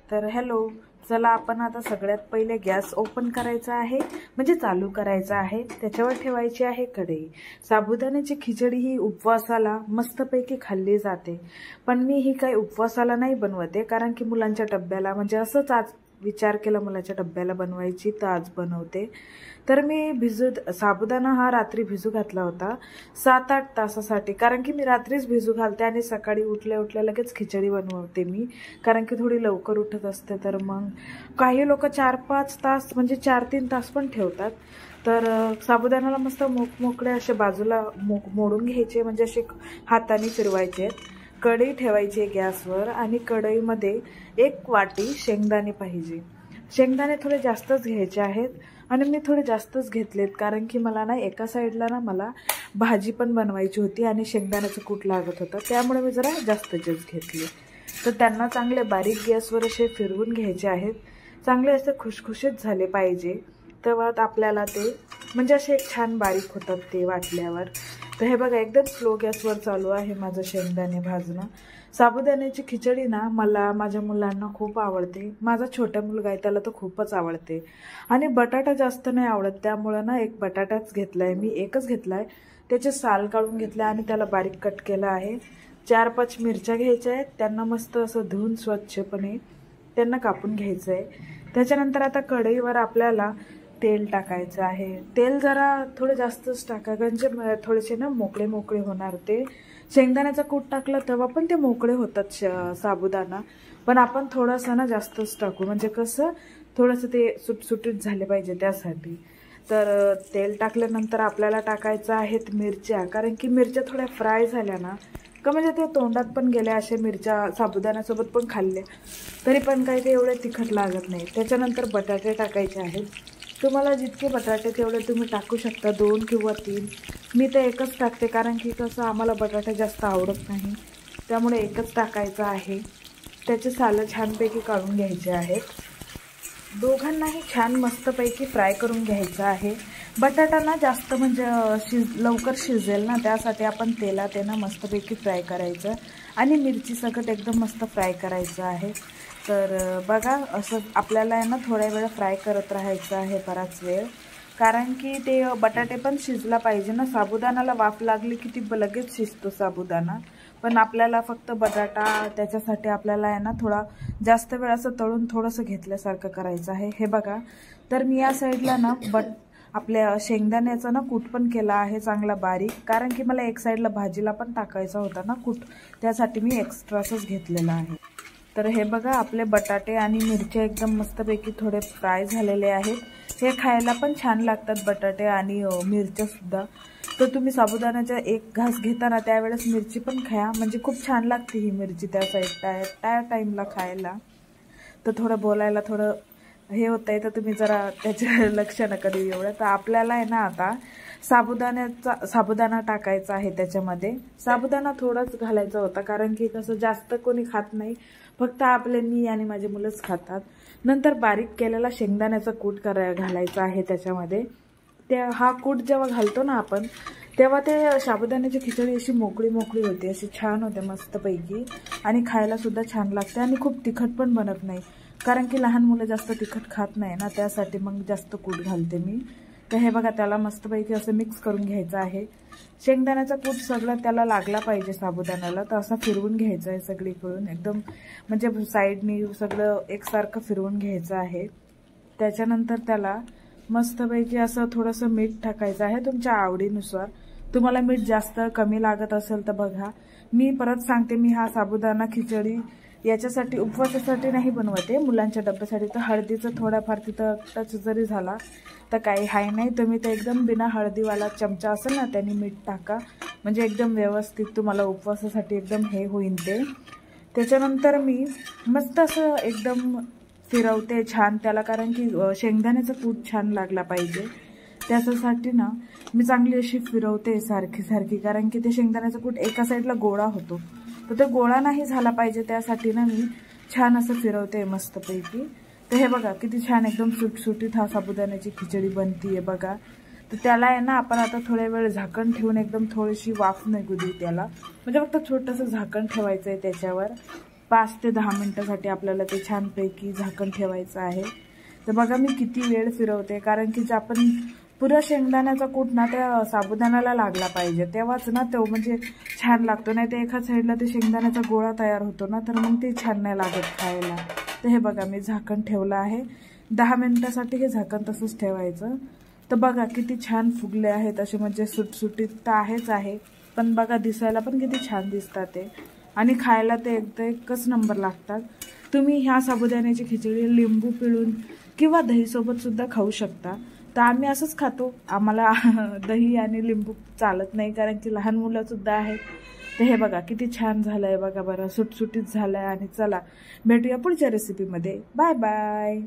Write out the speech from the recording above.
तर हॅलो, चला आपण आता सगळ्यात पहिले गॅस ओपन करायचा आहे, म्हणजे चालू करायचा आहे। त्याच्यावर ठेवायची आहे कढई। साबुदाण्याची खिचडी ही उपवासाला मस्तपैकी खाल्ली जाते, पण मी ही काही उपवासाला नाही बनवते, कारण की मुलांच्या डब्याला म्हणजे असंच आज विचार केला मुलाच्या डब्याला बनवायची, तर आज बनवते। तर मी साबुदाणा हा रात्री भिजू घातला होता 7-8 तासासाठी, कारण की मी रात्रीच भिजू घालते आणि सकाळी उठल्या उठल्या लगेच खिचडी बनवते मी, कारण की थोडी लवकर उठत असते। तर मग काही लोक 4-5 तास म्हणजे 4-3 तास पण ठेवतात। तर साबुदाण्याला मस्त मोकळे असे बाजूला मोडून घ्यायचे, म्हणजे असे हाताने फिरवायचे। कढई ठेवायची गॅसवर आणि कढईमध्ये 1 वाटी शेंगदाणे पाहिजे। शेंगदाणे थोडे जास्तच घ्यायचे आहेत आणि मी थोडे जास्तच घेतलेत, कारण की मला ना एका साईडला ना मला भाजी पण बनवायची होती आणि शेंगदाण्याचं कूट लागत होतं, त्यामुळे मी जरा जास्तच घेतले। तर त्यांना चांगले बारीक गॅसवर असे फिरवून घ्यायचे आहेत, चांगले असे खुशखुशीत झाले पाहिजे, तेव्हा आपल्याला ते म्हणजे असे एक छान बारीक होतात ते वाटल्यावर। तर हे बघा, एकदम स्लो गॅसवर चालू आहे माझं शेंगदाणे भाजणं। साबुदाण्याची खिचडी ना मला माझ्या मुलांना खूप आवडते। माझा छोटा मुलगा आहे, त्याला तर खूपच आवडते आणि बटाटा जास्त नाही आवडत, त्यामुळं ना 1 बटाटाच घेतलाय मी, एकच घेतलाय। त्याचे साल काढून घेतले आणि त्याला बारीक कट केला आहे। 4-5 मिरच्या घ्यायच्या आहेत, त्यांना मस्त असं धुवून स्वच्छपणे त्यांना कापून घ्यायचं आहे। त्याच्यानंतर आता कढईवर आपल्याला तेल टाकायचं आहे। तेल जरा थोडं जास्तच टाका, म्हणजे थोडेसे ना मोकळे मोकळे होणार ते। शेंगदाण्याचा कूट टाकला तेव्हा पण ते मोकळे होतात साबुदाणा, पण आपण थोडंसं ना जास्तच टाकू, म्हणजे कसं थोडंसं ते सुटसुटीत झाले पाहिजे त्यासाठी। तर तेल टाकल्यानंतर आपल्याला टाकायचं आहेत मिरच्या, कारण की मिरच्या थोड्या फ्राय झाल्या ना का म्हणजे ते तोंडात पण गेल्या, अशा मिरच्या साबुदाण्यासोबत पण खाल्ल्या तरी पण काही ते एवढे तिखट लागत नाही। त्याच्यानंतर बटाटे टाकायचे आहेत। तुम्हाला जितके बटाटे तेवढे तुम्ही टाकू शकता, 2 किंवा 3। मी तर एकच टाकते, कारण की कसं आम्हाला बटाटे जास्त आवडत नाही, त्यामुळे एकच टाकायचं आहे। त्याचे सालं छानपैकी काढून घ्यायचे आहेत। दोघांनाही छान मस्तपैकी फ्राय करून घ्यायचं आहे। बटाटा ना जास्त म्हणजे लवकर शिजेल ना, त्यासाठी आपण तेलात ना मस्तपैकी फ्राय करायचं आणि मिरची सकट एकदम मस्त फ्राय करायचं आहे। तर बघा, असं आपल्याला ना थोड्या वेळ फ्राय करत राहायचं आहे, बराच वेळ, कारण की ते बटाटे पण शिजला पाहिजे ना। साबुदाणाला वाफ लागली की ती लगेच शिजतो साबुदाणा, पण आपल्याला फक्त बटाटा त्याच्यासाठी आपल्याला ना थोडा जास्त वेळ असं तळून थोडंसं घेतल्यासारखं करायचं आहे। हे बघा, तर मी या साईडला ना आपल्या शेंगदाण्याचा ना कूट पण केला आहे चांगला बारीक, कारण की मला एक साईडला भाजीला पण टाकायचा होता ना कूट, त्यासाठी मी एक्स्ट्राच घेतलेला आहे। तर हे बघा, आपले बटाटे आणि मिरच्या एकदम मस्तपैकी थोडे फ्राय झालेले आहेत। हे खायला पण छान लागतात बटाटे आणि मिरच्या सुद्धा। तर तुम्ही साबुदाण्याचा 1 घास घेताना त्यावेळेस मिरची पण खा, म्हणजे खूप छान लागते ही मिरची त्या टाईमला खायला। तर थोडं बोलायला थोडं हे होतंय, तर तुम्ही जरा त्याच्या लक्ष नका देऊ एवढं। तर आपल्याला आहे ना आता साबुदाणा टाकायचा आहे त्याच्यामध्ये। साबुदाणा थोडाच घालायचा होता, कारण की कसं जास्त कोणी खात नाही, फक्त मी आणि माझे मुलंच खातात। नंतर बारीक केलेला शेंगदाण्याचा कूट घालायचा आहे त्याच्यामध्ये। हा कूट जेव्हा घालतो ना आपण, तेव्हा ते साबुदाण्याची खिचडी अशी मोकळी मोकळी होते, अशी छान होते मस्तपैकी, आणि खायला सुद्धा छान लागते आणि खूप तिखट पण बनत नाही, कारण की लहान मुलं जास्त तिखट खात नाही ना, त्यासाठी मग जास्त कूट घालते मी। तर हे बघा, त्याला मस्तपैकी असं मिक्स करून घ्यायचं आहे। शेंगदाण्याचा कूट सगळं त्याला लागला पाहिजे साबुदाण्याला, तर असं फिरवून घ्यायचं आहे सगळीकडून, एकदम म्हणजे साईडनी सगळं एकसारखं फिरवून घ्यायचं आहे। त्याच्यानंतर त्याला मस्तपैकी असं थोडंसं मीठ टाकायचं आहे तुमच्या आवडीनुसार। तुम्हाला मीठ जास्त कमी लागत असेल तर बघा। मी परत सांगते, मी हा साबुदाणा खिचडी याच्यासाठी उपवासासाठी नाही बनवते, मुलांच्या डब्यासाठी। तर हळदीचं थोडाफार तिथं टच जरी झाला तर काही हाय नाही, तुम्ही तर एकदम बिना हळदीवाला चमचा असेल ना त्याने मीठ टाका, म्हणजे एकदम व्यवस्थित तुम्हाला उपवासासाठी एकदम हे होईल ते। त्याच्यानंतर मी मस्त असं एकदम फिरवते छान त्याला, कारण की शेंगदाण्याचा कूट छान लागला पाहिजे, त्याच्यासाठी ना मी चांगली अशी फिरवते सारखी, कारण की ते शेंगदाण्याचा कूट एका साईडला गोळा होतो, तर ते गोळा नाही झाला पाहिजे, त्यासाठी ना मी छान असं फिरवते मस्तपैकी। तर हे बघा, किती छान एकदम सुटसुटीत हा साबुदाण्याची खिचडी बनतीये बघा। तर त्याला आहे ना आपण आता थोड्या वेळ झाकण ठेवून एकदम थोडीशी वाफ निघू देऊ त्याला, म्हणजे फक्त छोटंसं झाकण ठेवायचं आहे त्याच्यावर। 5 ते 10 मिनिटासाठी आपल्याला ते छानपैकी झाकण ठेवायचं आहे। तर बघा मी किती वेळ फिरवते, कारण की आपण पुरा शेंगदाण्याचा कूट ना त्या साबुदाण्याला लागला पाहिजे, तेव्हाच ना तो म्हणजे छान लागतो। नाही तर एका साईडला ते शेंगदाण्याचा गोळा तयार होतो ना, तर मग ते छान नाही लागत खायला। तर हे बघा मी झाकण ठेवलं आहे 10 मिनिटासाठी, हे झाकण तसंच ठेवायचं। तर बघा किती छान फुगले आहेत असे, म्हणजे सुटसुटीत तर आहेच आहे, पण बघा दिसायला पण किती छान दिसतात ते, आणि खायला ते एकच नंबर लागतात। तुम्ही ह्या साबुदाण्याची खिचडी लिंबू पिळून किंवा दहीसोबत सुद्धा खाऊ शकता। तर आम्ही असंच खातो, आम्हाला दही आणि लिंबू चालत नाही, कारण की लहान मुलं सुद्धा आहेत। तर हे बघा किती छान झालंय, बघा बरं सुटसुटीत झालंय। आणि चला भेटूया पुढच्या रेसिपीमध्ये, बाय बाय।